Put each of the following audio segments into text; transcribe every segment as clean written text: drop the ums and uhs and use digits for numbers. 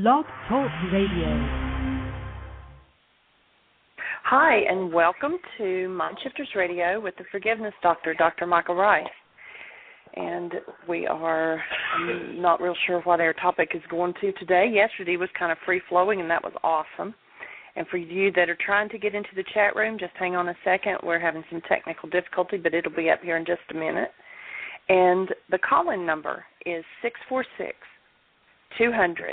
Blog Talk Radio. Hi, and welcome to MindShifters Radio with the Forgiveness Doctor, Dr. Michael Ryce. And I'm not real sure what our topic is going to today. Yesterday was kind of free-flowing, and that was awesome. And for you that are trying to get into the chat room, just hang on a second. We're having some technical difficulty, but it'll be up here in just a minute. And the call-in number is 646-200-4169.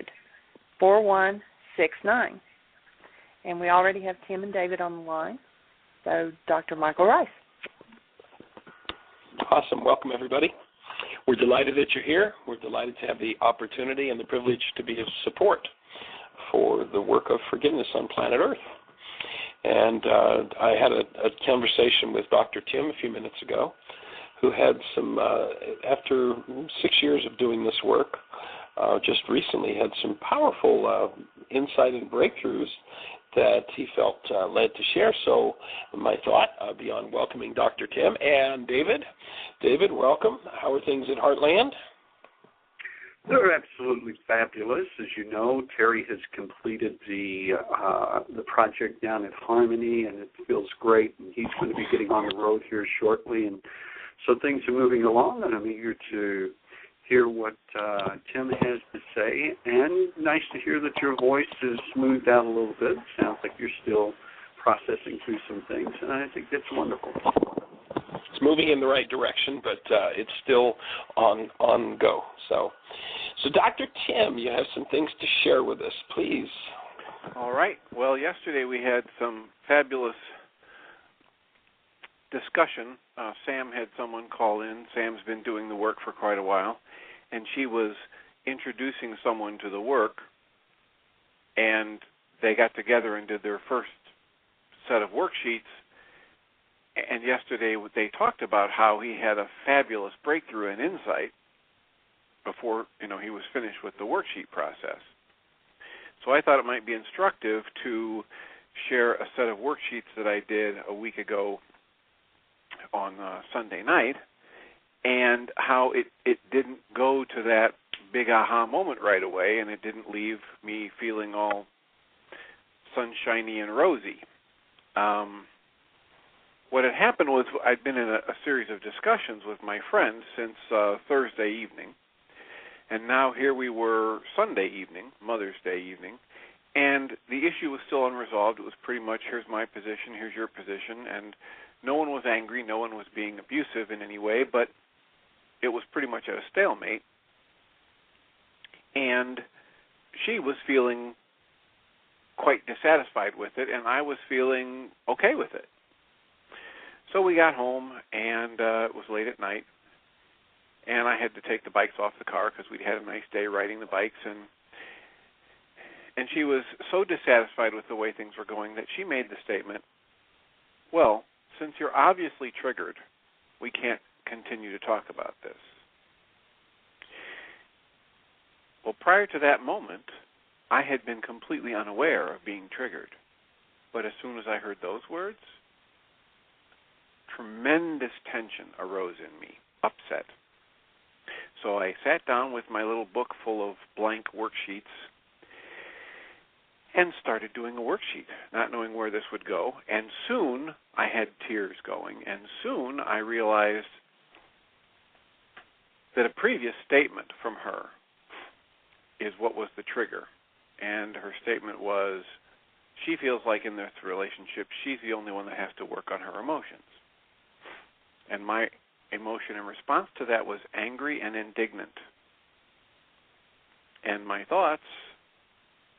And we already have Tim and David on the line. So, Dr. Michael Ryce. Awesome. Welcome, everybody. We're delighted that you're here. We're delighted to have the opportunity and the privilege to be of support for the work of forgiveness on planet Earth. And I had a conversation with Dr. Tim a few minutes ago, who had some, after 6 years of doing this work, just recently had some powerful insight and breakthroughs that he felt led to share. So my thought, beyond welcoming Dr. Tim and David. David, welcome. How are things at Heartland? They're absolutely fabulous. As you know, Terry has completed the project down at Harmony, and it feels great. And he's going to be getting on the road here shortly, and so things are moving along. And I'm eager to hear what Tim has to say. And nice to hear that your voice is smoothed out a little bit. Sounds like you're still processing through some things, and I think that's wonderful. It's moving in the right direction, but it's still on go. So Dr. Tim, you have some things to share with us, please. All right. Well, yesterday we had some fabulous discussion. Sam had someone call in. Sam's been doing the work for quite a while, and she was introducing someone to the work, and they got together and did their first set of worksheets. And yesterday they talked about how he had a fabulous breakthrough and insight before he was finished with the worksheet process. So I thought it might be instructive to share a set of worksheets that I did a week ago on Sunday night, and how it didn't go to that big aha moment right away, and it didn't leave me feeling all sunshiny and rosy. What had happened was I'd been in a series of discussions with my friends since Thursday evening, and now here we were Sunday evening, Mother's Day evening, and the issue was still unresolved. It was pretty much, here's my position, here's your position, and no one was angry, no one was being abusive in any way, but it was pretty much at a stalemate. And she was feeling quite dissatisfied with it, and I was feeling okay with it. So we got home, and it was late at night, and I had to take the bikes off the car because we'd had a nice day riding the bikes, and she was so dissatisfied with the way things were going that she made the statement, well, since you're obviously triggered, we can't continue to talk about this. Well, prior to that moment, I had been completely unaware of being triggered. But as soon as I heard those words, tremendous tension arose in me, upset. So I sat down with my little book full of blank worksheets and started doing a worksheet, not knowing where this would go. And soon I had tears going, and soon I realized that a previous statement from her is what was the trigger. And her statement was, she feels like in this relationship, she's the only one that has to work on her emotions. And my emotion in response to that was angry and indignant. And my thoughts,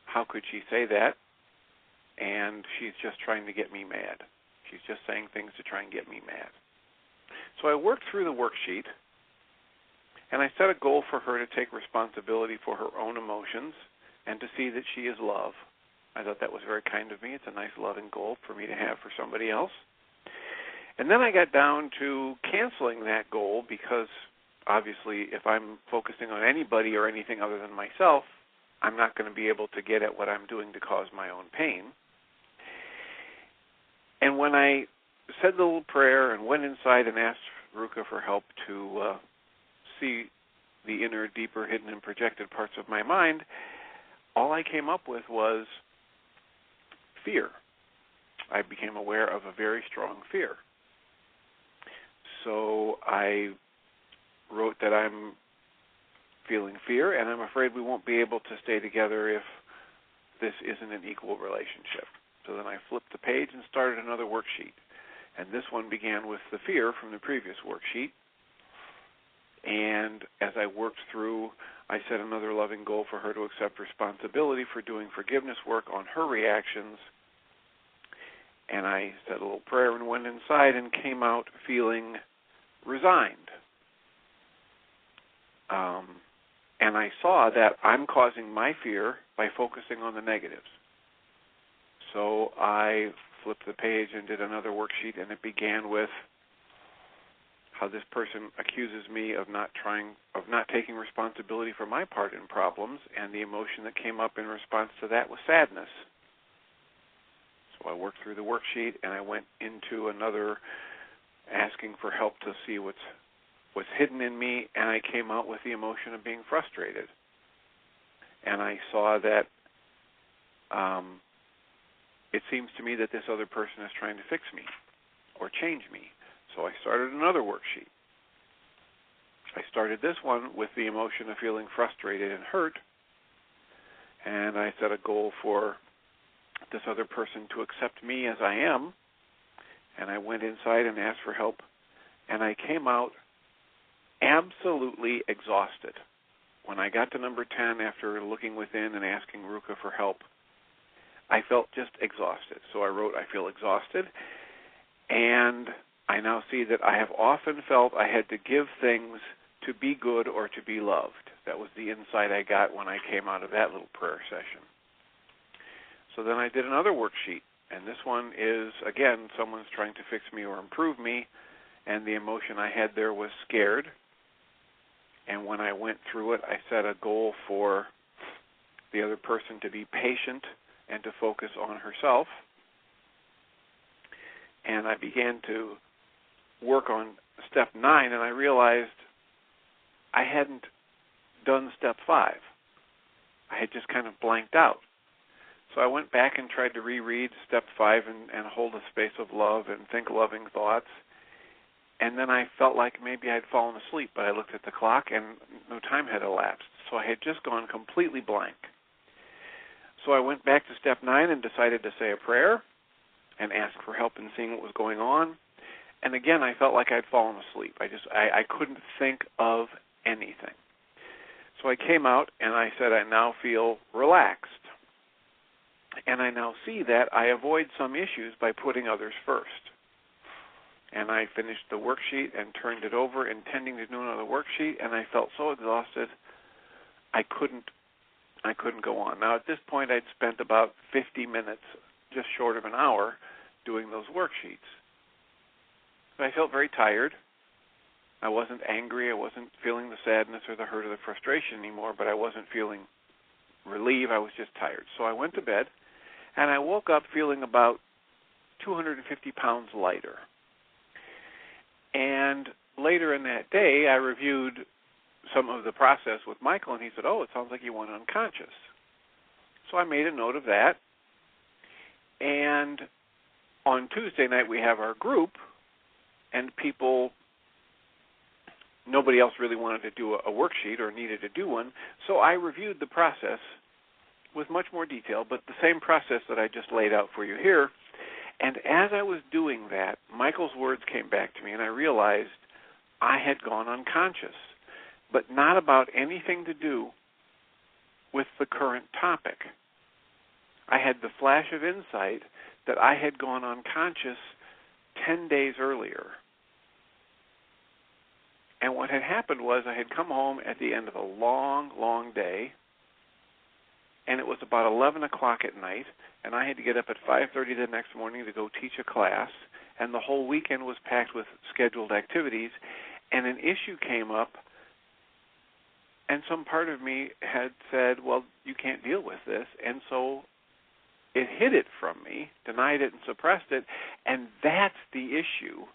how could she say that? And she's just trying to get me mad. She's just saying things to try and get me mad. So I worked through the worksheet, and I set a goal for her to take responsibility for her own emotions and to see that she is love. I thought that was very kind of me. It's a nice, loving goal for me to have for somebody else. And then I got down to canceling that goal because, obviously, if I'm focusing on anybody or anything other than myself, I'm not going to be able to get at what I'm doing to cause my own pain. And when I said the little prayer and went inside and asked Ruka for help to see the inner, deeper, hidden, and projected parts of my mind, all I came up with was fear. I became aware of a very strong fear. So I wrote that I'm feeling fear, and I'm afraid we won't be able to stay together if this isn't an equal relationship. So then I flipped the page and started another worksheet. And this one began with the fear from the previous worksheet. And as I worked through, I set another loving goal for her to accept responsibility for doing forgiveness work on her reactions. And I said a little prayer and went inside and came out feeling resigned. And I saw that I'm causing my fear by focusing on the negatives. So I flipped the page and did another worksheet, and it began with how this person accuses me of not taking responsibility for my part in problems, and the emotion that came up in response to that was sadness. So I worked through the worksheet, and I went into another asking for help to see what's hidden in me, and I came out with the emotion of being frustrated. And I saw that it seems to me that this other person is trying to fix me or change me. So I started another worksheet. I started this one with the emotion of feeling frustrated and hurt, and I set a goal for this other person to accept me as I am, and I went inside and asked for help, and I came out absolutely exhausted. When I got to number 10, after looking within and asking Ruka for help, I felt just exhausted. So I wrote, I feel exhausted, and I now see that I have often felt I had to give things to be good or to be loved. That was the insight I got when I came out of that little prayer session. So then I did another worksheet, and this one is, again, someone's trying to fix me or improve me, and the emotion I had there was scared. And when I went through it, I set a goal for the other person to be patient and to focus on herself. And I began to work on step 9, and I realized I hadn't done step 5. I had just kind of blanked out. So I went back and tried to reread step 5 and hold a space of love and think loving thoughts. And then I felt like maybe I'd fallen asleep, but I looked at the clock and no time had elapsed. So I had just gone completely blank. So I went back to step 9 and decided to say a prayer and ask for help in seeing what was going on. And again, I felt like I'd fallen asleep. I couldn't think of anything. So I came out and I said, I now feel relaxed. And I now see that I avoid some issues by putting others first. And I finished the worksheet and turned it over, intending to do another worksheet, and I felt so exhausted I couldn't go on. Now, at this point, I'd spent about 50 minutes, just short of an hour, doing those worksheets. But I felt very tired. I wasn't angry. I wasn't feeling the sadness or the hurt or the frustration anymore, but I wasn't feeling relief. I was just tired. So I went to bed, and I woke up feeling about 250 pounds lighter. And later in that day, I reviewed some of the process with Michael, and he said, it sounds like you went unconscious. So I made a note of that. And on Tuesday night, we have our group, and nobody else really wanted to do a worksheet or needed to do one, so I reviewed the process with much more detail, but the same process that I just laid out for you here. And as I was doing that, Michael's words came back to me, and I realized I had gone unconscious, but not about anything to do with the current topic. I had the flash of insight that I had gone unconscious 10 days earlier. And what had happened was I had come home at the end of a long, long day, and it was about 11 o'clock at night, and I had to get up at 5:30 the next morning to go teach a class, and the whole weekend was packed with scheduled activities, and an issue came up, and some part of me had said, well, you can't deal with this, and so it hid it from me, denied it and suppressed it, and that's the issue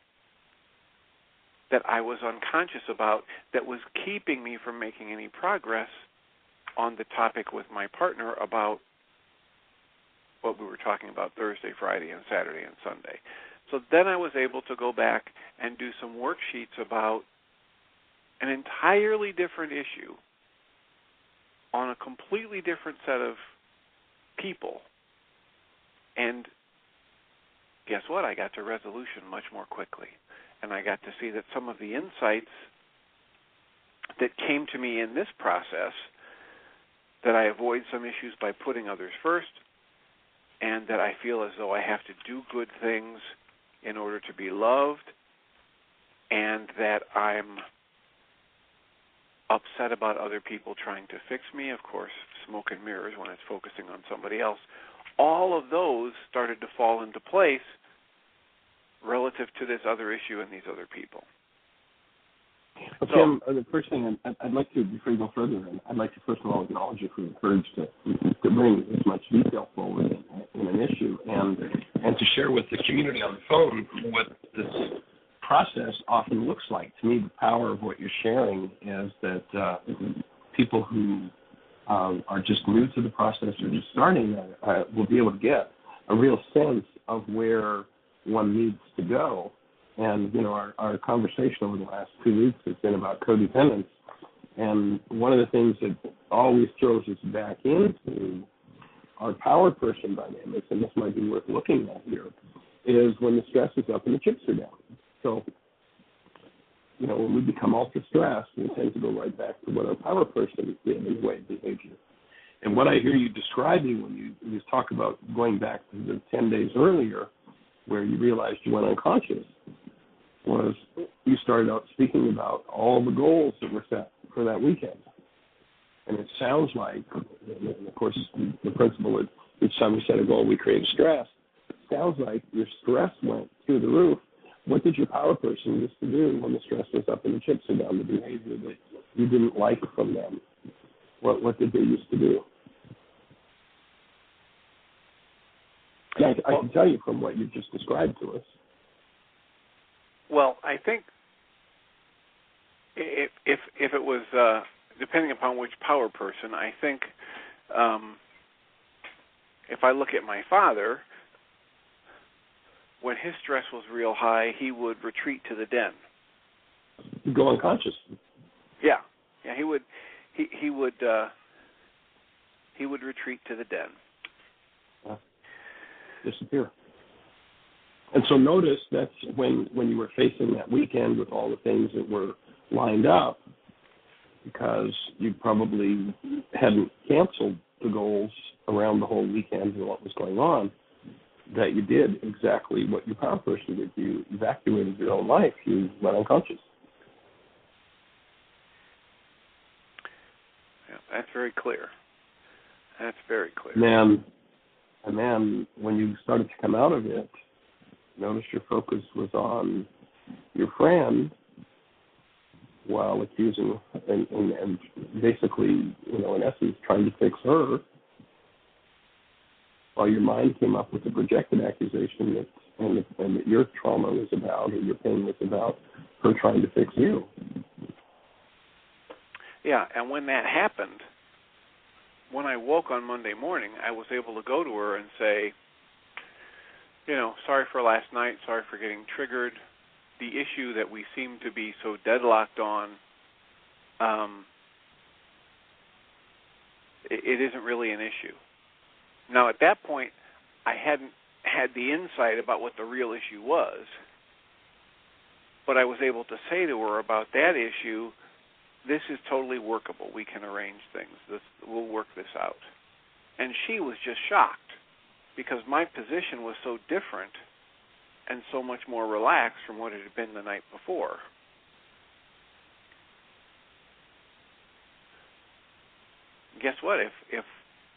that I was unconscious about that was keeping me from making any progress on the topic with my partner about what we were talking about Thursday, Friday, and Saturday and Sunday. So then I was able to go back and do some worksheets about an entirely different issue on a completely different set of people. And guess what? I got to resolution much more quickly. And I got to see that some of the insights that came to me in this process, that I avoid some issues by putting others first, and that I feel as though I have to do good things in order to be loved, and that I'm upset about other people trying to fix me. Of course, smoke and mirrors when it's focusing on somebody else. All of those started to fall into place relative to this other issue and these other people. Well, Tim, the first thing I'd like to, before you go further, I'd like to first of all acknowledge you for the courage to bring as much detail forward in an issue and to share with the community on the phone what this process often looks like. To me, the power of what you're sharing is that people who are just new to the process or just starting will be able to get a real sense of where one needs to go. And, you know, our conversation over the last 2 weeks has been about codependence. And one of the things that always throws us back into our power person dynamics, and this might be worth looking at here, is when the stress is up and the chips are down. So, you know, when we become ultra stressed, we tend to go right back to what our power person did in the way of behavior. And what I hear you describing when you talk about going back to the 10 days earlier where you realized you went unconscious, was you started out speaking about all the goals that were set for that weekend. And it sounds like, and of course, the principle is each time we set a goal, we create stress. It sounds like your stress went through the roof. What did your power person used to do when the stress was up and the chips are down, the behavior that you didn't like from them? What did they used to do? I can tell you from what you just described to us. Well, I think if it was depending upon which power person, I think if I look at my father, when his stress was real high, he would retreat to the den. He'd go unconscious. Yeah, he would retreat to the den. Disappear. And so notice that's when you were facing that weekend with all the things that were lined up, because you probably hadn't canceled the goals around the whole weekend and what was going on, that you did exactly what your power person did. You evacuated your own life. You went unconscious. Yeah, that's very clear. That's very clear. And then when you started to come out of it, notice your focus was on your friend while accusing and basically, you know, in essence, trying to fix her, while your mind came up with a projected accusation that your trauma was about, or your pain was about her trying to fix you. Yeah, and when that happened, when I woke on Monday morning, I was able to go to her and say, you know, sorry for last night, sorry for getting triggered. The issue that we seem to be so deadlocked on, it isn't really an issue. Now, at that point, I hadn't had the insight about what the real issue was, but I was able to say to her about that issue, this is totally workable. We can arrange things. We'll work this out. And she was just shocked, because my position was so different and so much more relaxed from what it had been the night before. Guess what?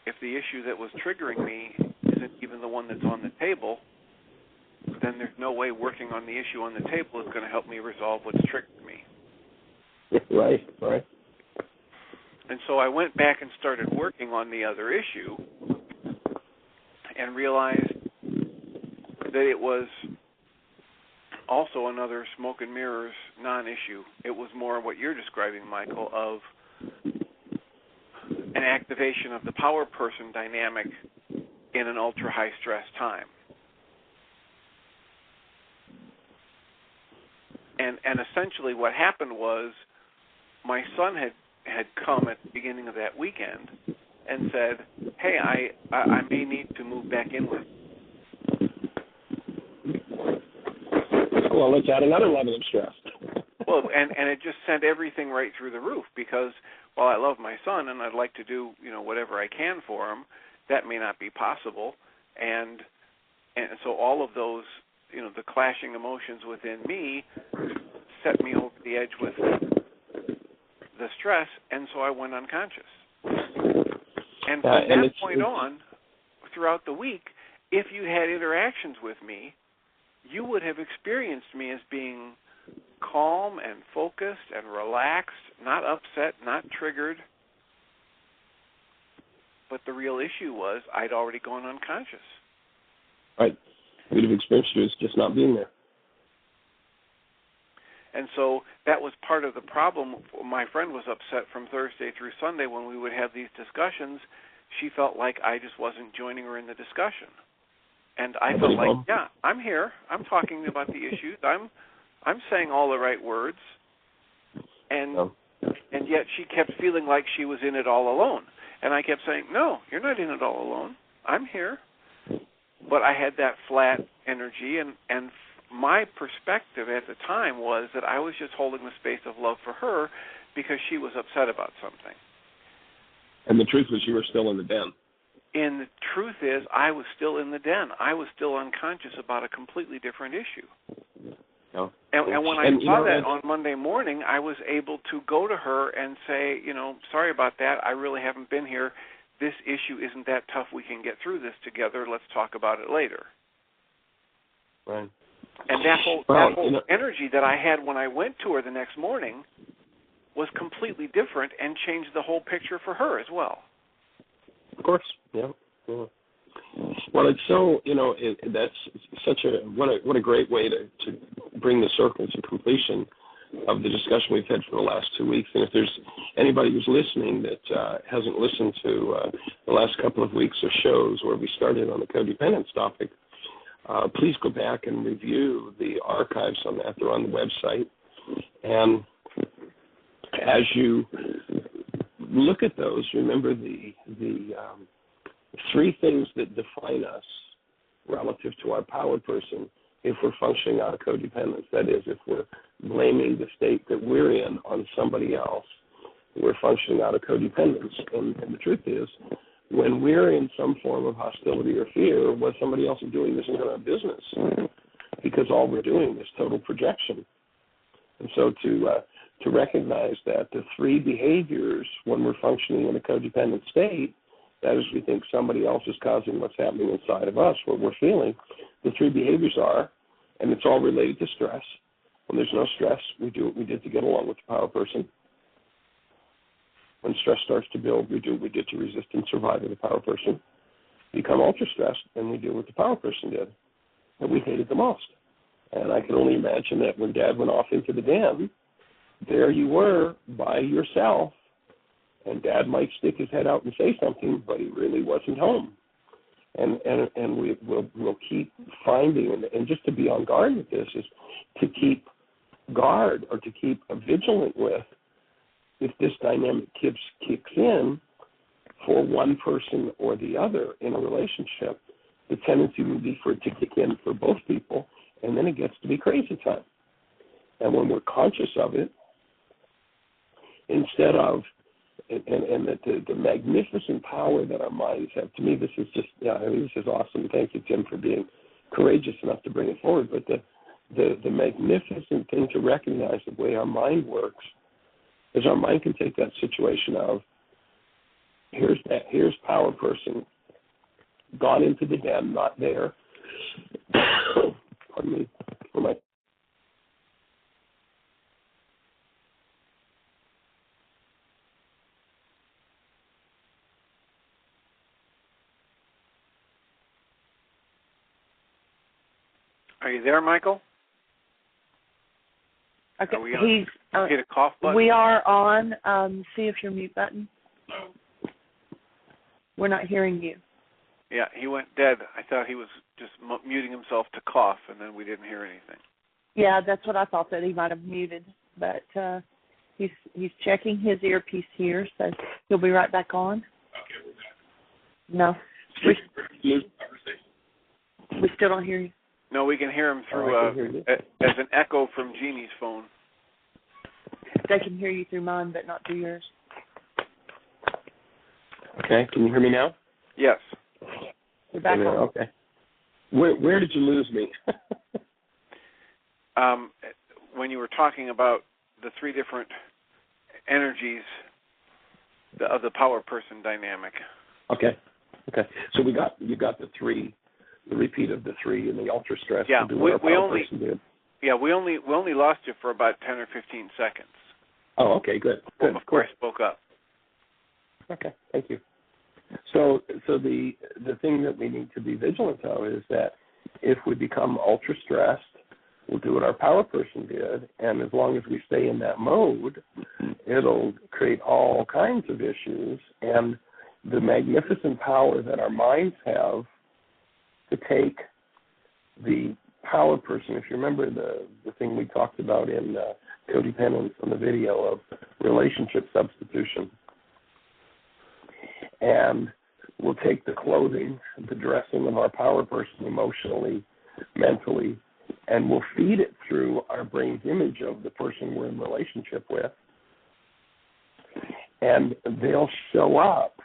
If the issue that was triggering me isn't even the one that's on the table, then there's no way working on the issue on the table is going to help me resolve what's triggering me. Right. And so I went back and started working on the other issue and realized that it was also another smoke and mirrors non-issue. It was more what you're describing, Michael, of an activation of the power person dynamic in an ultra-high stress time. And essentially what happened was my son had come at the beginning of that weekend and said, hey, I may need to move back in with you. Well, let's add another level of stress. Well, and it just sent everything right through the roof because while I love my son and I'd like to do, whatever I can for him, that may not be possible. And so all of those, the clashing emotions within me set me over the edge with the stress, and so I went unconscious. And from that point on, throughout the week, if you had interactions with me, you would have experienced me as being calm and focused and relaxed, not upset, not triggered. But the real issue was I'd already gone unconscious. Right. We'd have experienced you as just not being there. And so that was part of the problem. My friend was upset from Thursday through Sunday when we would have these discussions. She felt like I just wasn't joining her in the discussion. And I felt like, yeah, I'm here. I'm talking about the issues. I'm saying all the right words. And yet she kept feeling like she was in it all alone. And I kept saying, no, you're not in it all alone. I'm here. But I had that flat energy, and my perspective at the time was that I was just holding the space of love for her because she was upset about something. And the truth was you were still in the den. And the truth is I was still in the den. I was still unconscious about a completely different issue. Oh. And when I saw that on Monday morning, I was able to go to her and say, sorry about that. I really haven't been here. This issue isn't that tough. We can get through this together. Let's talk about it later. Right. And that whole energy that I had when I went to her the next morning was completely different and changed the whole picture for her as well. Of course, yeah. Well, it's so, that's such what a great way to bring the circle to completion of the discussion we've had for the last 2 weeks. And if there's anybody who's listening that hasn't listened to the last couple of weeks of shows where we started on the codependence topic, please go back and review the archives on that. They're on the website. And as you look at those, remember the three things that define us relative to our power person if we're functioning out of codependence. That is, if we're blaming the state that we're in on somebody else, we're functioning out of codependence. And the truth is, when we're in some form of hostility or fear, what somebody else is doing isn't our business, because all we're doing is total projection. And so to recognize that the three behaviors when we're functioning in a codependent state, that is, we think somebody else is causing what's happening inside of us, what we're feeling. The three behaviors are, and it's all related to stress. When there's no stress, we do what we did to get along with the power person. When stress starts to build, we do what we did to resist and survive with the power person. Become ultra-stressed, and we do what the power person did, that we hated the most. And I can only imagine that when Dad went off into the den, there you were by yourself, and Dad might stick his head out and say something, but he really wasn't home. And we'll keep finding, and just to be on guard with this is to keep guard or to keep vigilant with, if this dynamic kicks in for one person or the other in a relationship, the tendency would be for it to kick in for both people, and then it gets to be crazy time. And when we're conscious of it, instead of, and the magnificent power that our minds have, to me, this is just, this is awesome. Thank you, Tim, for being courageous enough to bring it forward. But the magnificent thing to recognize the way our mind works is our mind can take that situation of, here's power person, gone into the den, not there. Pardon me. Are you there, Michael? Okay, hit a cough button? We are on. See if your mute button. We're not hearing you. Yeah, he went dead. I thought he was just muting himself to cough, and then we didn't hear anything. Yeah, that's what I thought, that he might have muted. But he's checking his earpiece here, so he'll be right back on. Okay. No. We still don't hear you. No, we can hear him through as an echo from Jeannie's phone. They can hear you through mine, but not through yours. Okay, can you hear me now? Yes. You're back on. Okay. Where did you lose me? When you were talking about the three different energies of the power person dynamic. Okay. So you got the three, the repeat of the three, and the ultra stress. Yeah, to do what we our only person did. Yeah, we only lost you for about 10 or 15 seconds. Oh, okay, good. Before I spoke up. Okay, thank you. So the thing that we need to be vigilant of is that if we become ultra stressed, we'll do what our power person did, and as long as we stay in that mode, it'll create all kinds of issues. And the magnificent power that our minds have to take the power person, if you remember the thing we talked about in codependence on the video of relationship substitution, and we'll take the clothing, the dressing of our power person emotionally, mentally, and we'll feed it through our brain's image of the person we're in relationship with, and they'll show up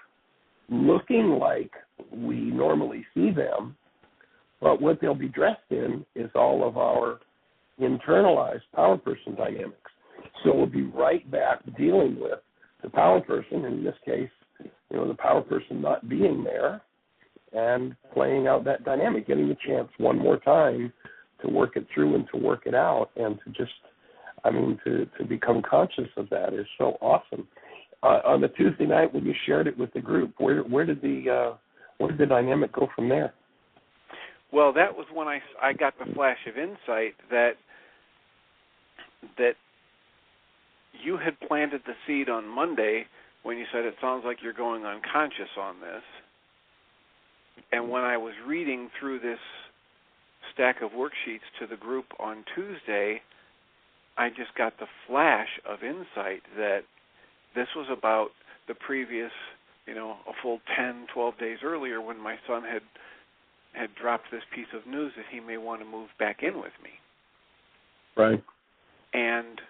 looking like we normally see them, but what they'll be dressed in is all of our internalized power person dynamics. So we'll be right back dealing with the power person, in this case, the power person not being there, and playing out that dynamic, getting the chance one more time to work it through and to work it out, and to just, to become conscious of that is so awesome. On the Tuesday night when you shared it with the group, where did the dynamic go from there? Well, that was when I got the flash of insight that you had planted the seed on Monday when you said it sounds like you're going unconscious on this. And when I was reading through this stack of worksheets to the group on Tuesday, I just got the flash of insight that this was about the previous, a full 10, 12 days earlier when my son had dropped this piece of news that he may want to move back in with me. Right. And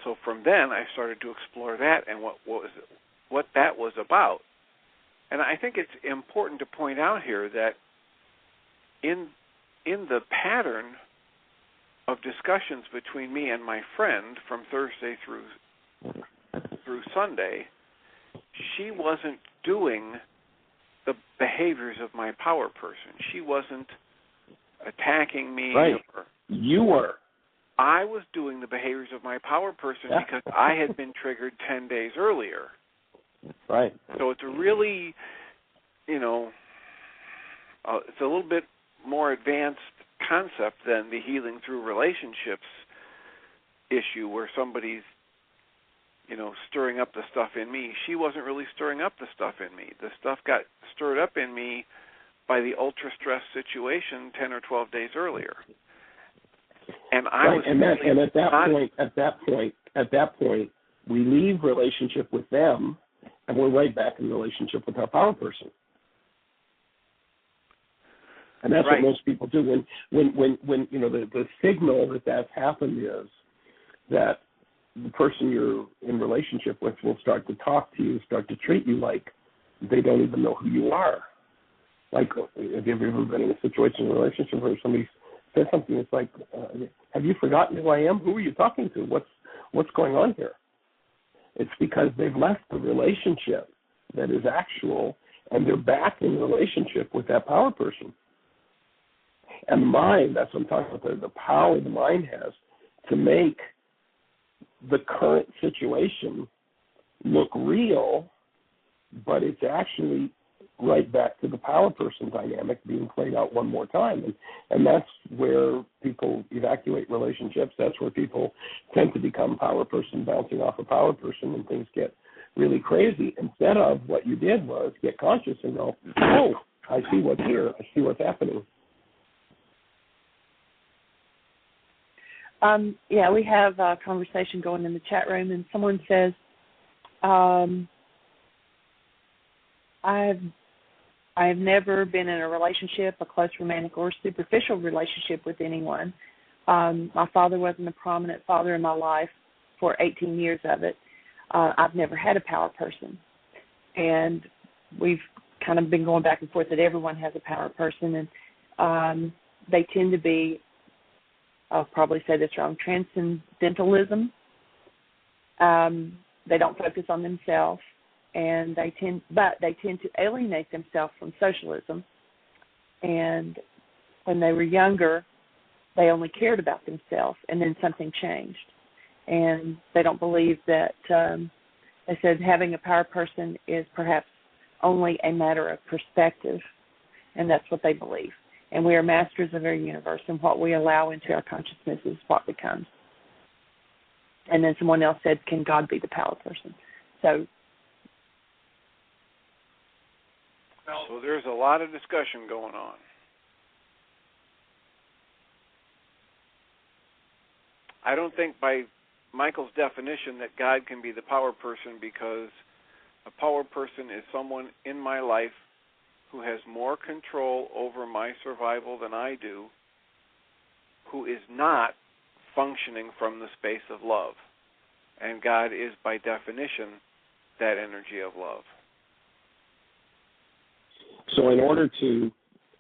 so from then I started to explore that and what that was about. And I think it's important to point out here that in the pattern of discussions between me and my friend from Thursday through Sunday, she wasn't doing the behaviors of my power person. She wasn't attacking me. Right. You were. I was doing the behaviors of my power person because I had been triggered 10 days earlier. Right. So it's a really, it's a little bit more advanced concept than the healing through relationships issue where somebody's, stirring up the stuff in me. She wasn't really stirring up the stuff in me. The stuff got stirred up in me by the ultra-stress situation 10 or 12 days earlier. And at that point, we leave relationship with them, and we're right back in relationship with our power person. And that's right. what most people do. When the signal that's happened is that the person you're in relationship with will start to talk to you, start to treat you like they don't even know who you are. Like, have you ever been in a situation in a relationship where somebody says something that's like, have you forgotten who I am? Who are you talking to? What's going on here? It's because they've left the relationship that is actual, and they're back in relationship with that power person. And the mind, that's what I'm talking about, the power the mind has to make the current situation look real, but it's actually right back to the power person dynamic being played out one more time. And that's where people evacuate relationships. That's where people tend to become power person bouncing off a power person, and things get really crazy, instead of what you did was get conscious and go, oh, I see what's here. I see what's happening. We have a conversation going in the chat room, and someone says, I've never been in a relationship, a close romantic or superficial relationship with anyone. My father wasn't a prominent father in my life for 18 years of it. I've never had a power person. And we've kind of been going back and forth that everyone has a power person, and they tend to be, I'll probably say this wrong, transcendentalism. They don't focus on themselves, and they tend to alienate themselves from socialism. And when they were younger, they only cared about themselves, and then something changed. And they don't believe that, they said having a power person is perhaps only a matter of perspective, and that's what they believe. And we are masters of our universe, and what we allow into our consciousness is what becomes. And then someone else said, can God be the power person? So there's a lot of discussion going on. I don't think by Michael's definition that God can be the power person, because a power person is someone in my life who has more control over my survival than I do, who is not functioning from the space of love. And God is, by definition, that energy of love. So in order to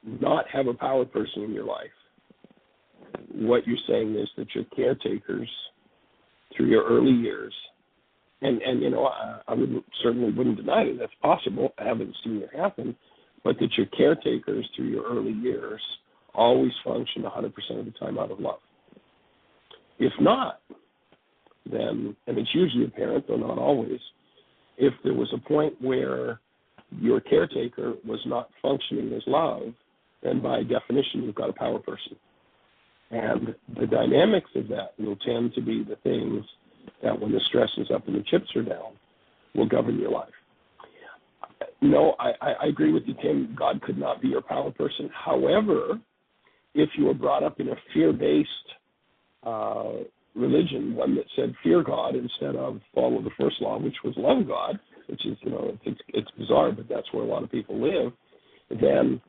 not have a power person in your life, what you're saying is that your caretakers through your early years, and you know, I certainly wouldn't deny that that's possible. I haven't seen it happen, but that your caretakers through your early years always function 100% of the time out of love. If not, then, and it's usually apparent, though not always, if there was a point where your caretaker was not functioning as love, then by definition you've got a power person. And the dynamics of that will tend to be the things that when the stress is up and the chips are down will govern your life. No, I agree with you, Tim. God could not be your power person. However, if you were brought up in a fear-based religion, one that said fear God instead of follow the first law, which was love God, which is, you know, it's bizarre, but that's where a lot of people live, then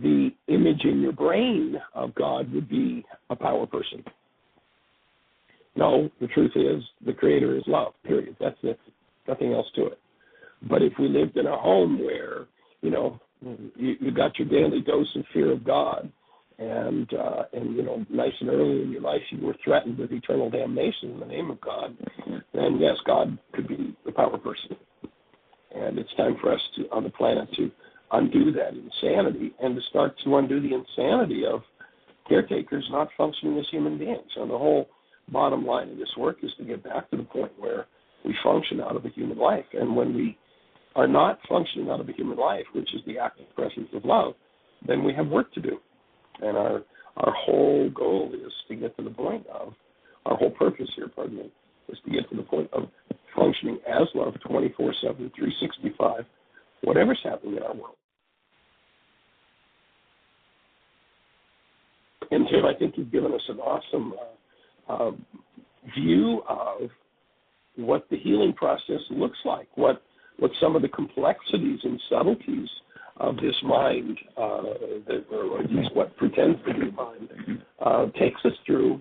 the image in your brain of God would be a power person. No, the truth is the Creator is love, period. That's it. Nothing else to it. But if we lived in a home where, you know, you got your daily dose of fear of God, and you know, nice and early in your life you were threatened with eternal damnation in the name of God, then yes, God could be the power person. And it's time for us to, on the planet, to undo that insanity and to start to undo the insanity of caretakers not functioning as human beings. So the whole bottom line of this work is to get back to the point where we function out of a human life. And when we are not functioning out of a human life, which is the active presence of love, then we have work to do. And our whole goal is to get to the point of, our whole purpose here, is to get to the point of functioning as love 24/7, 365, whatever's happening in our world. And Tim, I think you've given us an awesome view of what the healing process looks like, what some of the complexities and subtleties of this mind, or at least what pretends to be mind, takes us through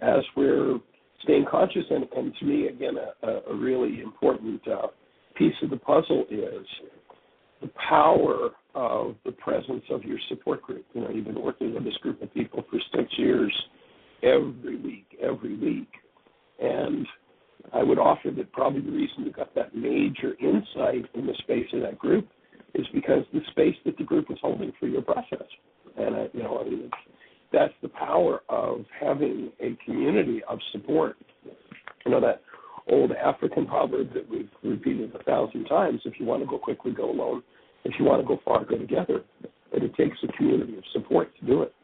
as we're staying conscious. And to me, again, a really important piece of the puzzle is the power of the presence of your support group. You know, you've been working with this group of people for 6 years, every week. And I would offer that probably the reason you got that major insight in the space of that group is because the space that the group was holding for your process. And, that's the power of having a community of support. You know, that old African proverb that we've repeated 1,000 times, if you want to go quickly, go alone. If you want to go far, go together. But it takes a community of support to do it.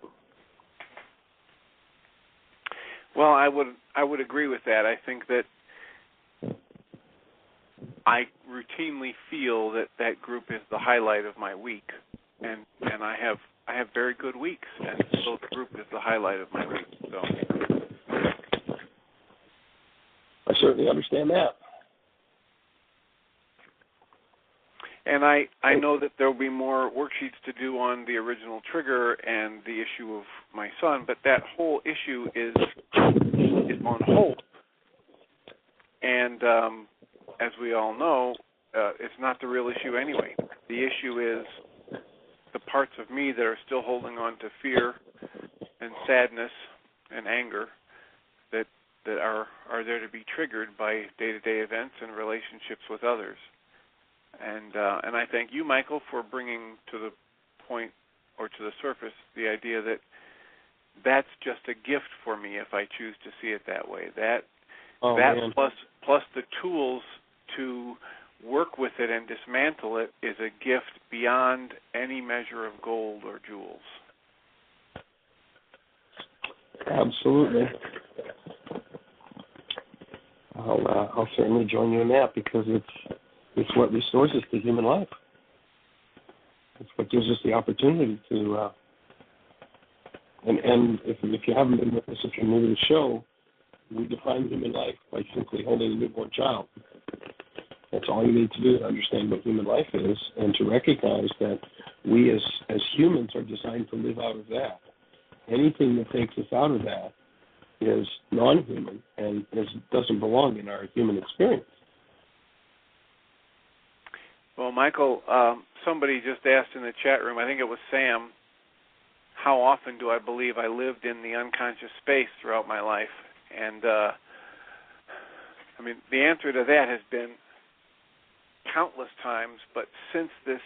Well, I would agree with that. I think that I routinely feel that group is the highlight of my week, and I have very good weeks, and so the group is the highlight of my week. So I certainly understand that. And I know that there will be more worksheets to do on the original trigger and the issue of my son, but that whole issue is on hold. And as we all know, it's not the real issue anyway. The issue is the parts of me that are still holding on to fear and sadness and anger that are there to be triggered by day-to-day events and relationships with others. And I thank you, Michael, for bringing to the point or to the surface the idea that that's just a gift for me if I choose to see it that way. That plus the tools to work with it and dismantle it is a gift beyond any measure of gold or jewels. Absolutely. I'll certainly join you in that, because it's what restores us to human life. It's what gives us the opportunity to. And if you haven't been with us, if you're new to the show, we define human life by simply holding a newborn child. That's all you need to do to understand what human life is, and to recognize that we as humans are designed to live out of that. Anything that takes us out of that is non-human and doesn't belong in our human experience. Well, Michael, somebody just asked in the chat room, I think it was Sam, how often do I believe I lived in the unconscious space throughout my life? And, the answer to that has been countless times, but since this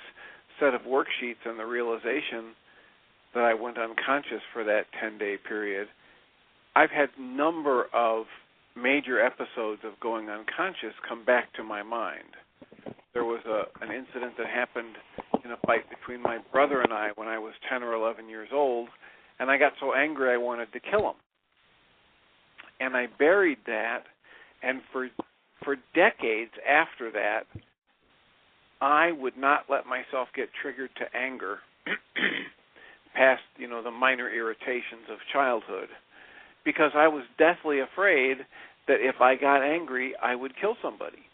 set of worksheets and the realization that I went unconscious for that 10-day period, I've had a number of major episodes of going unconscious come back to my mind. There was an incident that happened in a fight between my brother and I when I was 10 or 11 years old, and I got so angry I wanted to kill him. And I buried that, and for decades after that, I would not let myself get triggered to anger past, the minor irritations of childhood, because I was deathly afraid that if I got angry, I would kill somebody.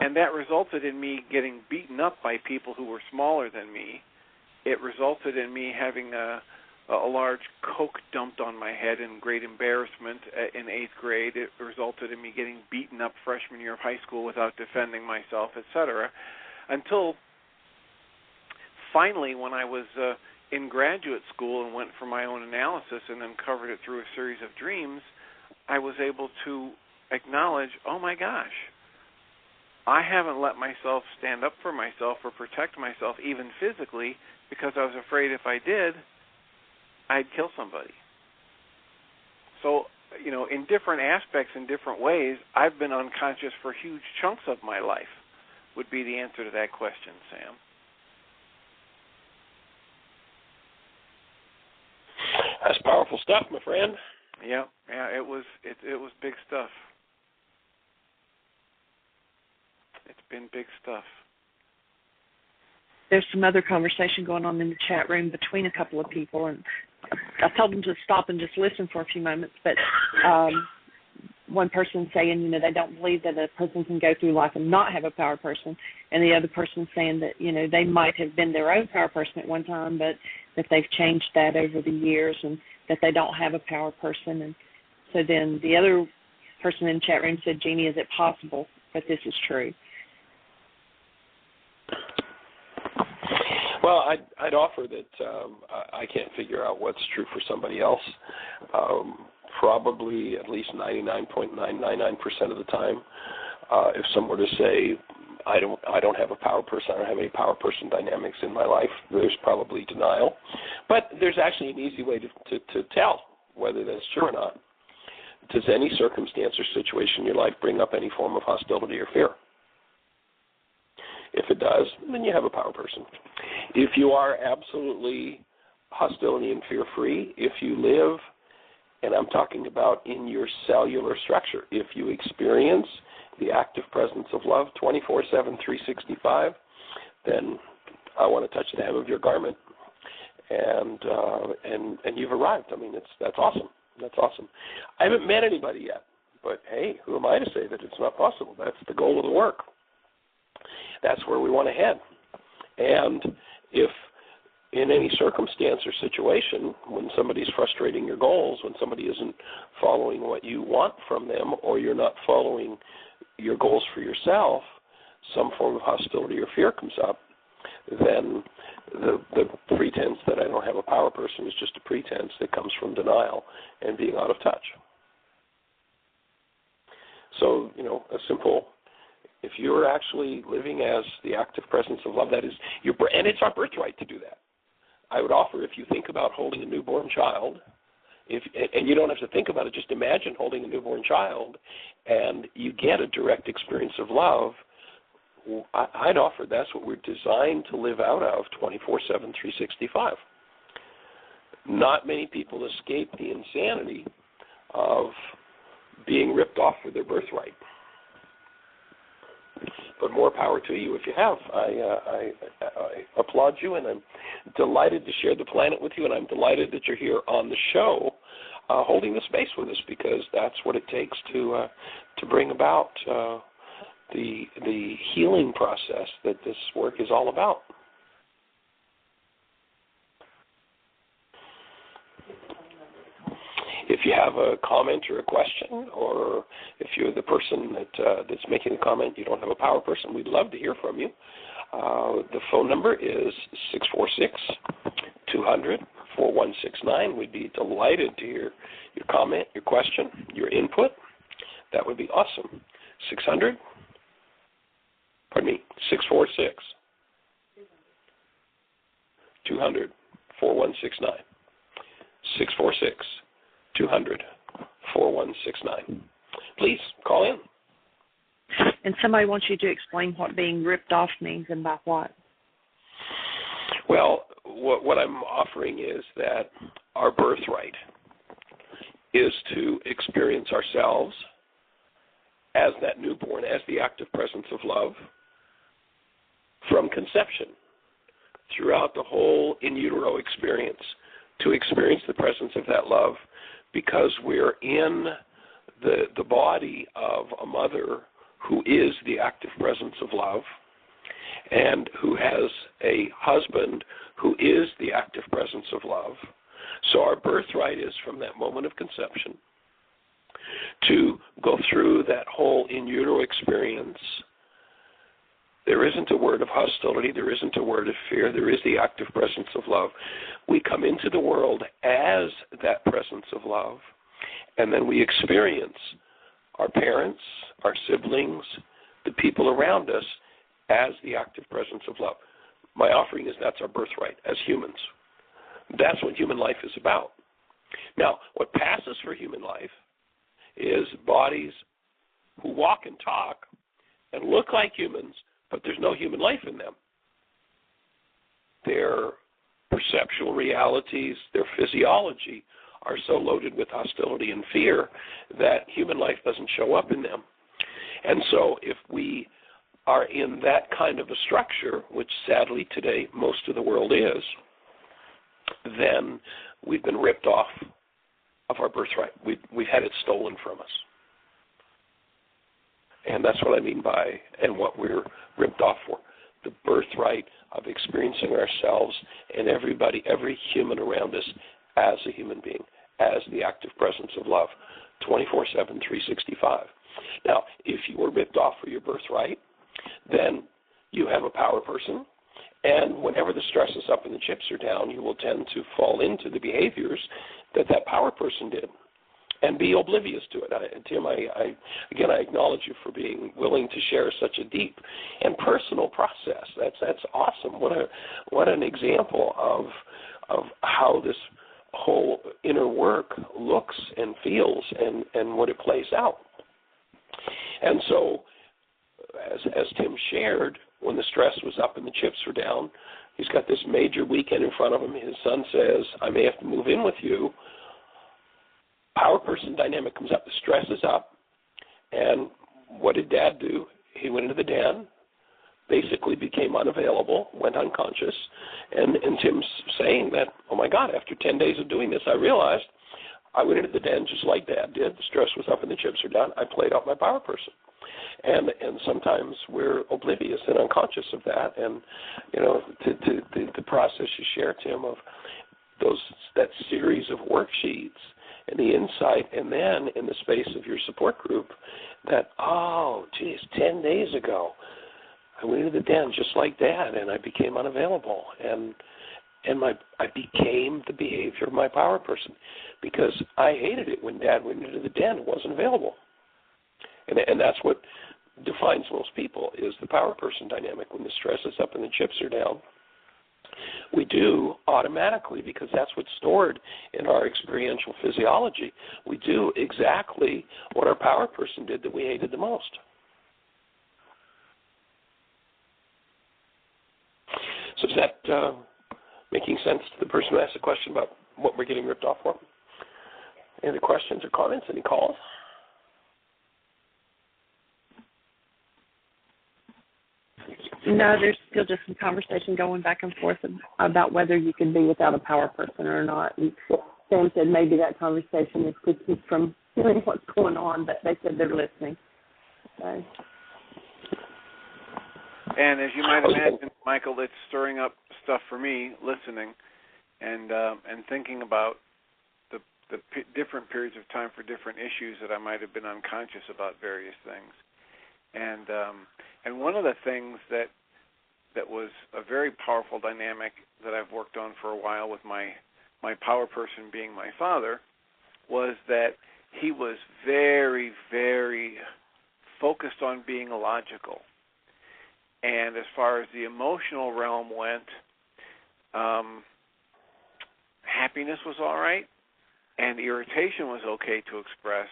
And that resulted in me getting beaten up by people who were smaller than me. It resulted in me having a large Coke dumped on my head in great embarrassment in 8th grade. It resulted in me getting beaten up freshman year of high school without defending myself, etc. Until finally, when I was in graduate school and went for my own analysis and uncovered it through a series of dreams, I was able to acknowledge, oh my gosh, I haven't let myself stand up for myself or protect myself, even physically, because I was afraid if I did, I'd kill somebody. So, in different aspects, in different ways, I've been unconscious for huge chunks of my life, would be the answer to that question, Sam. That's powerful stuff, my friend. Yeah, it was big stuff. It's been big stuff. There's some other conversation going on in the chat room between a couple of people, and I told them to stop and just listen for a few moments, but one person saying, they don't believe that a person can go through life and not have a power person, and the other person saying that, they might have been their own power person at one time, but that they've changed that over the years and that they don't have a power person. And so then the other person in the chat room said, Jeannie, is it possible that this is true? Well, I'd offer that I can't figure out what's true for somebody else. Probably at least 99.999% of the time, if someone were to say, I don't have a power person, I don't have any power person dynamics in my life, there's probably denial. But there's actually an easy way to tell whether that's true or not. Does any circumstance or situation in your life bring up any form of hostility or fear? If it does, then you have a power person. If you are absolutely hostility and fear-free, if you live, and I'm talking about in your cellular structure, if you experience the active presence of love 24/7, 365, then I want to touch the hem of your garment, and you've arrived. I mean, that's awesome. That's awesome. I haven't met anybody yet, but hey, who am I to say that it's not possible? That's the goal of the work. That's where we want to head. And if in any circumstance or situation, when somebody's frustrating your goals, when somebody isn't following what you want from them, or you're not following your goals for yourself, some form of hostility or fear comes up, then the pretense that I don't have a power person is just a pretense that comes from denial and being out of touch. So, a simple, if you're actually living as the active presence of love, that is and it's our birthright to do that. I would offer, if you think about holding a newborn child, and you don't have to think about it, just imagine holding a newborn child, and you get a direct experience of love. I'd offer that's what we're designed to live out of 24/7, 365. Not many people escape the insanity of being ripped off for their birthright. But more power to you if you have. I applaud you, and I'm delighted to share the planet with you, and I'm delighted that you're here on the show holding the space with us, because that's what it takes to bring about the healing process that this work is all about. If you have a comment or a question, or if you're the person that's making a comment, you don't have a power person, we'd love to hear from you. The phone number is 646-200-4169. We'd be delighted to hear your comment, your question, your input. That would be awesome. 646-200-4169. 646-200-4169. Please call in. And somebody wants you to explain what being ripped off means and by what. Well, what I'm offering is that our birthright is to experience ourselves as that newborn, as the active presence of love from conception throughout the whole in utero experience, to experience the presence of that love, because we're in the body of a mother who is the active presence of love, and who has a husband who is the active presence of love. So our birthright is, from that moment of conception, to go through that whole in utero experience. There isn't a word of hostility. There isn't a word of fear. There is the active presence of love. We come into the world as that presence of love, and then we experience our parents, our siblings, the people around us as the active presence of love. My offering is that's our birthright as humans. That's what human life is about. Now, what passes for human life is bodies who walk and talk and look like humans, but there's no human life in them. Their perceptual realities, their physiology are so loaded with hostility and fear that human life doesn't show up in them. And so if we are in that kind of a structure, which sadly today most of the world is, then we've been ripped off of our birthright. We've had it stolen from us. And that's what I mean by, and what we're ripped off for, the birthright of experiencing ourselves and everybody, every human around us as a human being, as the active presence of love, 24/7, 365. Now, if you were ripped off for your birthright, then you have a power person, and whenever the stress is up and the chips are down, you will tend to fall into the behaviors that power person did and be oblivious to it. Tim, I acknowledge you for being willing to share such a deep and personal process. That's awesome. What an example of how this whole inner work looks and feels and what it plays out. And so, as Tim shared, when the stress was up and the chips were down, he's got this major weekend in front of him. His son says, I may have to move in with you. Power person dynamic comes up, the stress is up, and what did Dad do? He went into the den, basically became unavailable, went unconscious, and Tim's saying that, oh my God, after 10 days of doing this, I realized I went into the den just like Dad did. The stress was up and the chips are down. I played out my power person. And sometimes we're oblivious and unconscious of that. And, you know, the process you share, Tim, of that series of worksheets and the insight, and then in the space of your support group, that, oh, geez, 10 days ago, I went into the den just like Dad, and I became unavailable, and I became the behavior of my power person, because I hated it when Dad went into the den and wasn't available. And that's what defines most people, is the power person dynamic. When the stress is up and the chips are down, we do automatically, because that's what's stored in our experiential physiology, we do exactly what our power person did that we hated the most. So is that making sense to the person who asked the question about what we're getting ripped off for? Any other questions or comments? Any calls? No, there's still just some conversation going back and forth about whether you can be without a power person or not. And Sam said maybe that conversation is keep you from hearing what's going on, but they said they're listening. So. And as you might imagine, Michael, it's stirring up stuff for me, listening and thinking about the different periods of time for different issues that I might have been unconscious about various things. And one of the things that was a very powerful dynamic that I've worked on for a while with my power person being my father was that he was very, very focused on being logical. And as far as the emotional realm went, happiness was all right, and irritation was okay to express,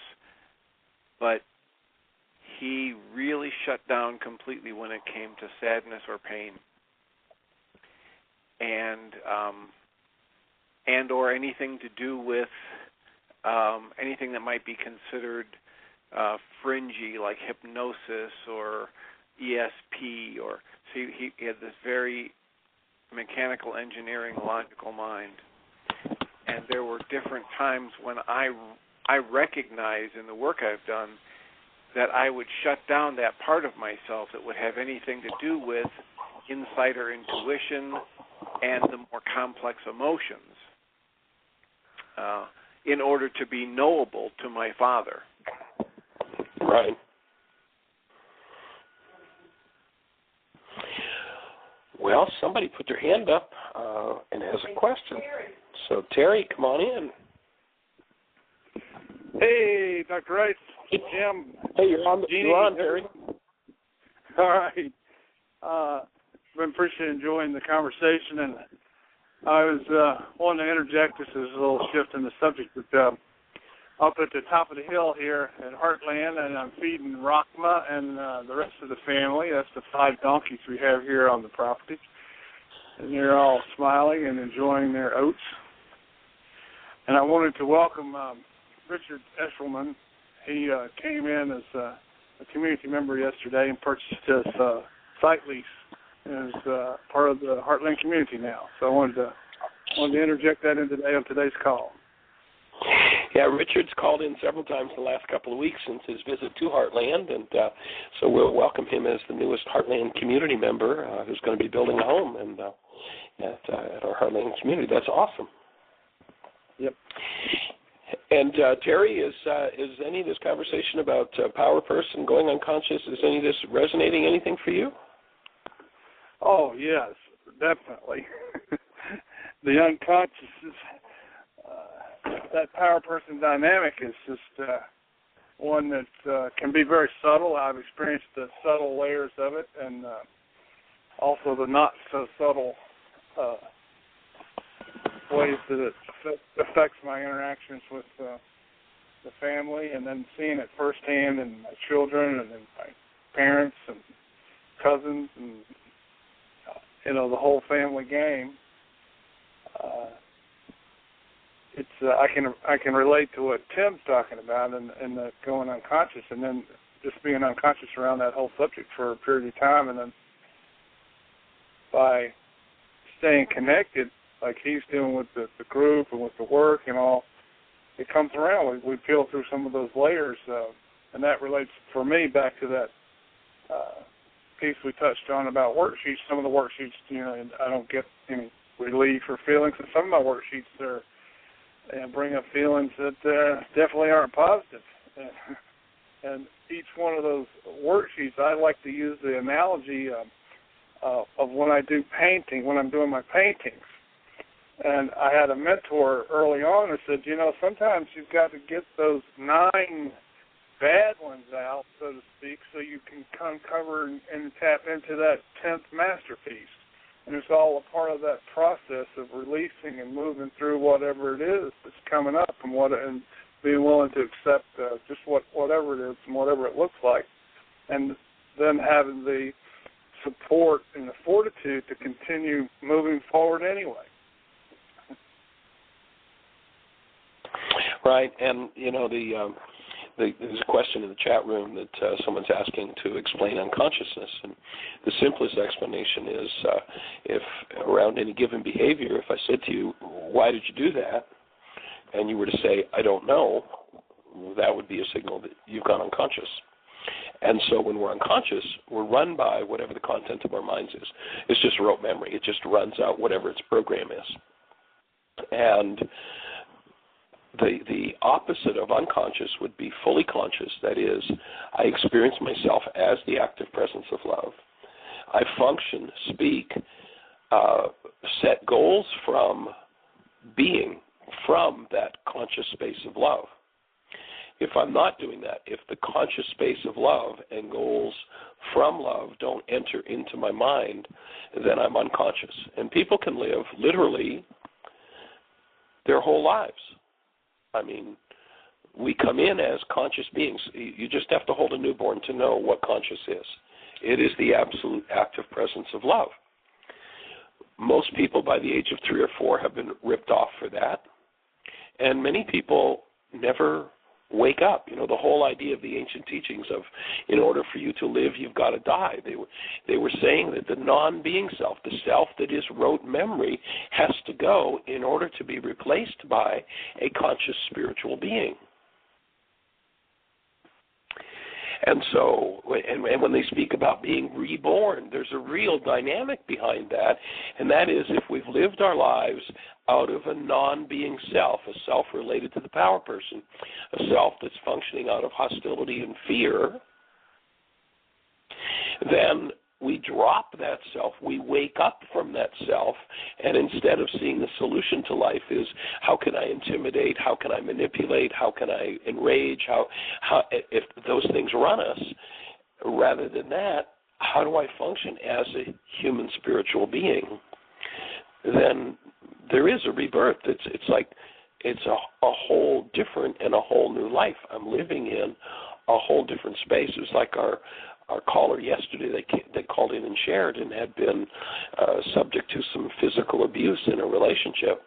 but he really shut down completely when it came to sadness or pain, and or anything to do with anything that might be considered fringy, like hypnosis or ESP, or so he had this very mechanical engineering, logical mind. And there were different times when I recognized in the work I've done that I would shut down that part of myself that would have anything to do with insight or intuition and the more complex emotions in order to be knowable to my father. Right. Well, somebody put their hand up and has a question. So, Terry, come on in. Hey, Dr. Ryce. Jim. Hey, you're on, Terry. All right. Been appreciating enjoying the conversation, and I was wanting to interject. This is a little shift in the subject, but up at the top of the hill here at Heartland, and I'm feeding Rachma and the rest of the family. That's the 5 donkeys we have here on the property, and they're all smiling and enjoying their oats. And I wanted to welcome Richard Eshelman. He came in as a community member yesterday and purchased his site lease as part of the Heartland community now. So I wanted to interject that in today on today's call. Yeah, Richard's called in several times the last couple of weeks since his visit to Heartland, and so we'll welcome him as the newest Heartland community member who's going to be building a home and at our Heartland community. That's awesome. Yep. And Terry, is any of this conversation about power person going unconscious, is any of this resonating anything for you? Oh, yes, definitely. The unconscious is, that power person dynamic is just one that can be very subtle. I've experienced the subtle layers of it, and also the not so subtle ways that it affects my interactions with the family, and then seeing it firsthand in my children and in my parents and cousins and the whole family game. I can relate to what Tim's talking about and the going unconscious, and then just being unconscious around that whole subject for a period of time, and then by staying connected, like he's doing with the group and with the work and all, it comes around. We peel through some of those layers, and that relates for me back to that piece we touched on about worksheets. Some of the worksheets, I don't get any relief or feelings, and some of my worksheets are bring up feelings that definitely aren't positive. And each one of those worksheets, I like to use the analogy of when I do painting, when I'm doing my paintings. And I had a mentor early on who said, sometimes you've got to get those 9 bad ones out, so to speak, so you can uncover and tap into that 10th masterpiece. And it's all a part of that process of releasing and moving through whatever it is that's coming up, and being willing to accept just whatever it is and whatever it looks like, and then having the support and the fortitude to continue moving forward anyway. Right, and there's a question in the chat room that someone's asking to explain unconsciousness, and the simplest explanation is if around any given behavior, if I said to you, why did you do that, and you were to say, I don't know, that would be a signal that you've gone unconscious. And so when we're unconscious, we're run by whatever the content of our minds is. It's just rote memory. It just runs out whatever its program is. And the opposite of unconscious would be fully conscious. That is, I experience myself as the active presence of love. I function, speak, set goals from being from that conscious space of love. If I'm not doing that, if the conscious space of love and goals from love don't enter into my mind, then I'm unconscious. And people can live literally their whole lives. I mean, we come in as conscious beings. You just have to hold a newborn to know what conscious is. It is the absolute active presence of love. Most people by the age of 3 or 4 have been ripped off for that. And many people never wake up. The whole idea of the ancient teachings of in order for you to live, you've got to die. They were saying that the non-being self, the self that is rote memory, has to go in order to be replaced by a conscious spiritual being. And so, and when they speak about being reborn, there's a real dynamic behind that, and that is if we've lived our lives out of a non-being self, a self related to the power person, a self that's functioning out of hostility and fear, then we drop that self, we wake up from that self, and instead of seeing the solution to life is how can I intimidate, how can I manipulate, how can I enrage, how if those things run us, rather than that, how do I function as a human spiritual being? Then there is a rebirth. It's like it's a whole different and a whole new life. I'm living in a whole different space. It was like our caller yesterday that called in and shared and had been subject to some physical abuse in a relationship.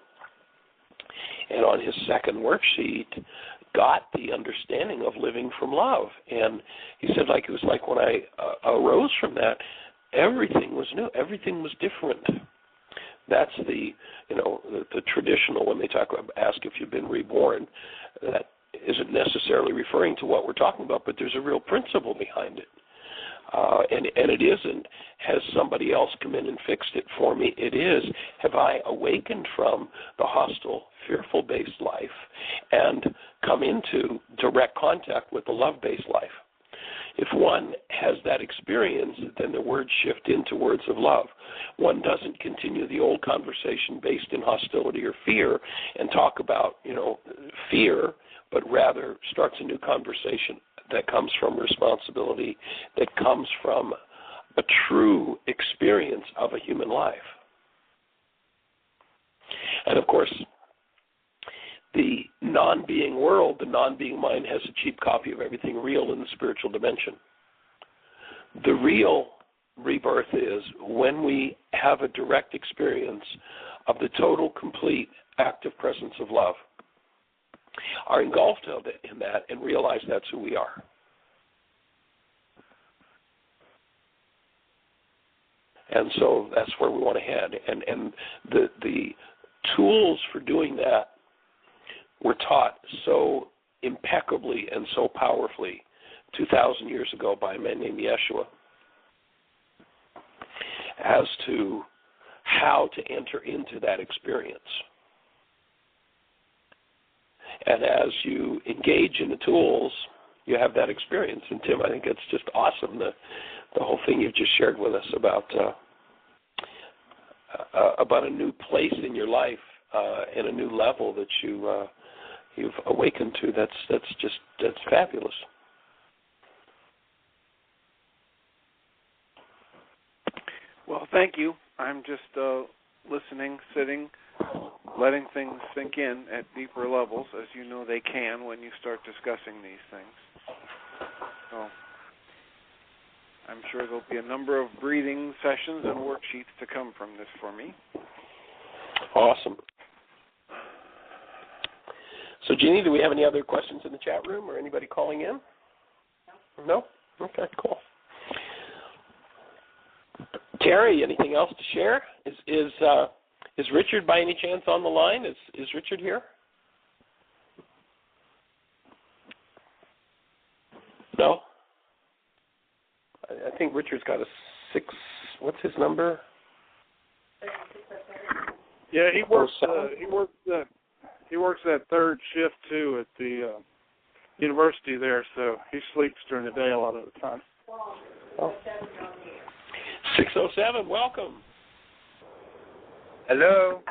And on his second worksheet, got the understanding of living from love. And he said, it was like when I arose from that, everything was new. Everything was different. That's the traditional, when they ask if you've been reborn, that isn't necessarily referring to what we're talking about, but there's a real principle behind it. And it isn't, has somebody else come in and fixed it for me? It is, have I awakened from the hostile, fearful-based life and come into direct contact with the love-based life? If one has that experience, then the words shift into words of love. One doesn't continue the old conversation based in hostility or fear and talk about, fear, but rather starts a new conversation that comes from responsibility, that comes from a true experience of a human life. And of course, the non-being world, the non-being mind, has a cheap copy of everything real in the spiritual dimension. The real rebirth is when we have a direct experience of the total, complete, active presence of love, are engulfed in that and realize that's who we are. And so that's where we want to head. And the tools for doing that were taught so impeccably and so powerfully 2,000 years ago by a man named Yeshua as to how to enter into that experience. And as you engage in the tools, you have that experience. And Tim, I think it's just awesome, the whole thing you've just shared with us about a new place in your life and a new level that you've awakened to. That's fabulous. Well, thank you. I'm just listening, sitting, letting things sink in at deeper levels, as you know they can when you start discussing these things. So I'm sure there'll be a number of breathing sessions and worksheets to come from this for me. Awesome. So, Jeannie, do we have any other questions in the chat room or anybody calling in? No? Okay, cool. Terry, anything else to share? Is Richard by any chance on the line? Is Richard here? No? I think Richard's got a 6. What's his number? Yeah, he works that third shift too at the university there, so he sleeps during the day a lot of the time. Oh. 607, welcome. Hello.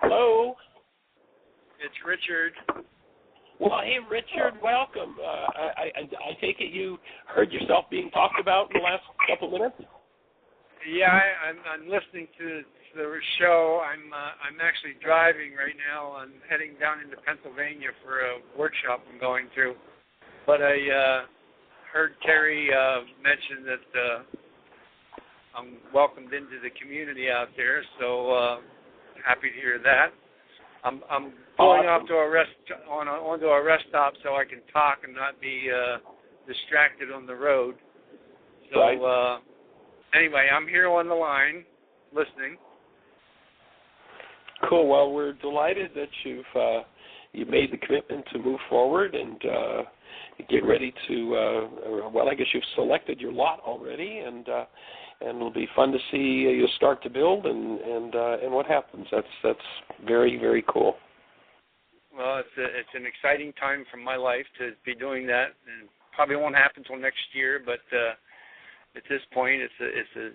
Hello. It's Richard. Well, hey, Richard, welcome. I take it you heard yourself being talked about in the last couple minutes? Yeah, I'm listening to the show. I'm actually driving right now. I'm heading down into Pennsylvania for a workshop I'm going to. But I heard Terry mention that I'm welcomed into the community out there, so happy to hear that. I'm going off to onto a rest stop so I can talk and not be distracted on the road. So right. Anyway, I'm here on the line listening. Cool. Well, we're delighted that you've made the commitment to move forward and get ready to. Well, I guess you've selected your lot already, and it'll be fun to see you start to build and what happens. That's very, very cool. Well, it's an exciting time from my life to be doing that, and probably won't happen until next year. But at this point, it's a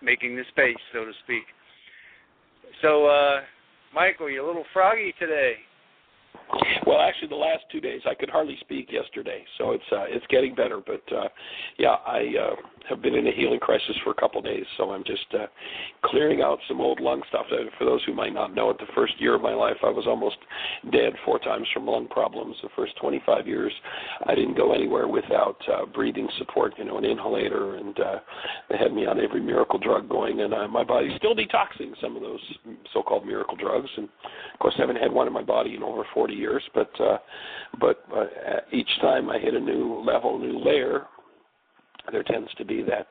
making the space, so to speak. So, Michael, you're a little froggy today. Well, actually, the last 2 days I could hardly speak yesterday, so it's getting better. But I have been in a healing crisis for a couple of days, so I'm just clearing out some old lung stuff. For those who might not know it, the first year of my life I was almost dead 4 times from lung problems. The first 25 years I didn't go anywhere without breathing support, an inhalator, and they had me on every miracle drug going, and my body's still detoxing some of those so-called miracle drugs. And of course, I haven't had one in my body in over 40 years, but each time I hit a new level, new layer, there tends to be that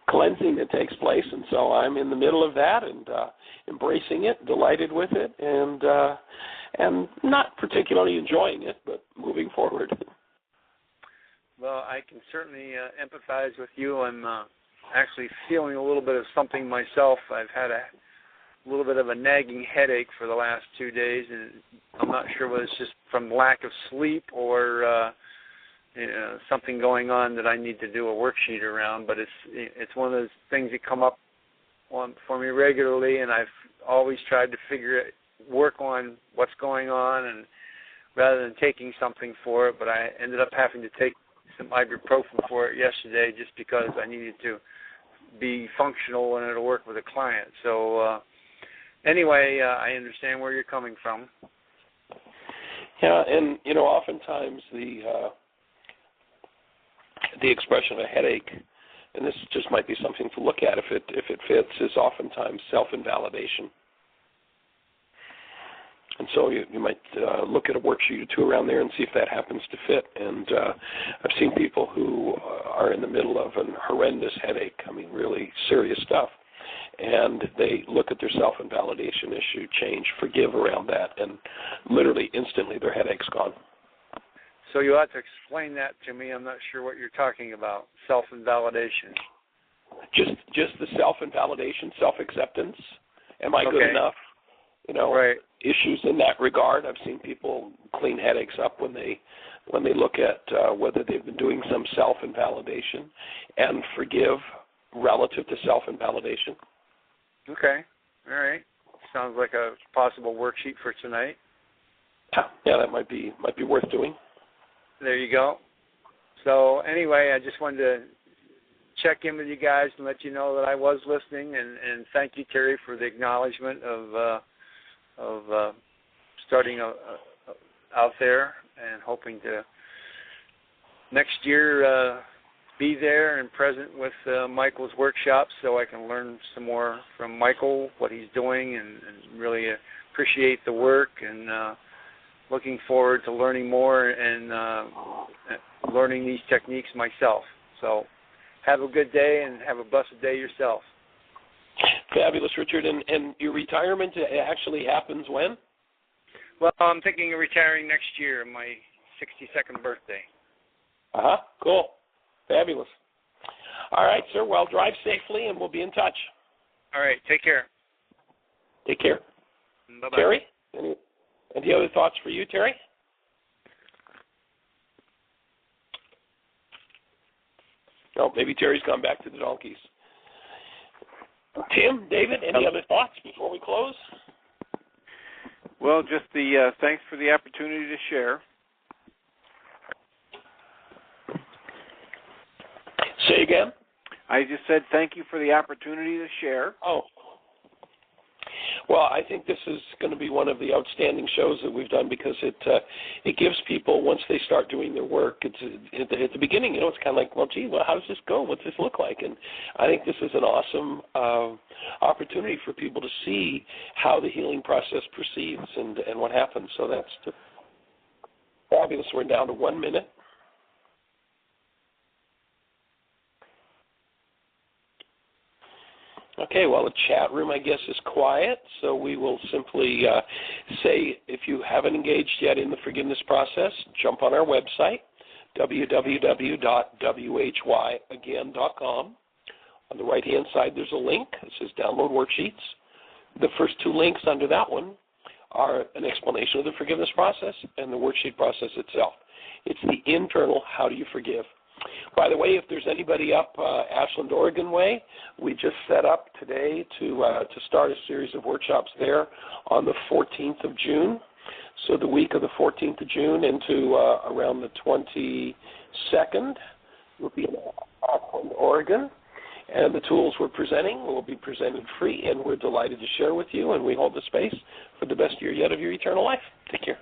cleansing that takes place, and so I'm in the middle of that and embracing it, delighted with it, and not particularly enjoying it, but moving forward. Well, I can certainly empathize with you. I'm actually feeling a little bit of something myself. I've had a little bit of a nagging headache for the last 2 days, and I'm not sure whether it's just from lack of sleep or something going on that I need to do a worksheet around. But it's one of those things that come up for me regularly, and I've always tried to work on what's going on, and rather than taking something for it. But I ended up having to take some ibuprofen for it yesterday just because I needed to be functional and it'll work with a client. So anyway, I understand where you're coming from. Yeah, and oftentimes the expression of a headache, and this just might be something to look at if it fits, is oftentimes self-invalidation. And so you might look at a worksheet or two around there and see if that happens to fit. And I've seen people who are in the middle of an horrendous headache, I mean, really serious stuff, and they look at their self-invalidation issue, change, forgive around that, and literally instantly their headache's gone. So you ought to explain that to me. I'm not sure what you're talking about, self-invalidation. Just the self-invalidation, self-acceptance. Am I good enough? You know, right. Issues in that regard. I've seen people clean headaches up when they look at whether they've been doing some self-invalidation and forgive relative to self-invalidation. Okay. All right. Sounds like a possible worksheet for tonight. Yeah, that might be worth doing. There you go. So anyway, I just wanted to check in with you guys and let you know that I was listening, and thank you, Terry, for the acknowledgement of starting out there and hoping to next year be there and present with Michael's workshops so I can learn some more from Michael, what he's doing, and really appreciate the work, and looking forward to learning more and learning these techniques myself. So have a good day and have a blessed day yourself. Fabulous, Richard. And your retirement actually happens when? Well, I'm thinking of retiring next year, my 62nd birthday. Cool. Fabulous. All right, sir. Well, drive safely, and we'll be in touch. All right. Take care. Take care. Bye-bye. Terry, any other thoughts for you, Terry? Oh, maybe Terry's gone back to the donkeys. Tim, David, any other thoughts before we close? Well, just the thanks for the opportunity to share. Say again? I just said thank you for the opportunity to share. Oh. Well, I think this is going to be one of the outstanding shows that we've done because it gives people, once they start doing their work, it's at the beginning, it's kind of like, well, gee, how does this go? What's this look like? And I think this is an awesome opportunity for people to see how the healing process proceeds and what happens. So that's fabulous. We're down to 1 minute. Okay, well, the chat room, I guess, is quiet, so we will simply say if you haven't engaged yet in the forgiveness process, jump on our website, www.whyagain.com. On the right-hand side, there's a link that says Download Worksheets. The first two links under that one are an explanation of the forgiveness process and the worksheet process itself. It's the internal how do you forgive. By the way, if there's anybody up Ashland, Oregon way, we just set up today to start a series of workshops there on the 14th of June. So the week of the 14th of June into around the 22nd, we'll be in Ashland, Oregon. And the tools we're presenting will be presented free, and we're delighted to share with you, and we hold the space for the best year yet of your eternal life. Take care.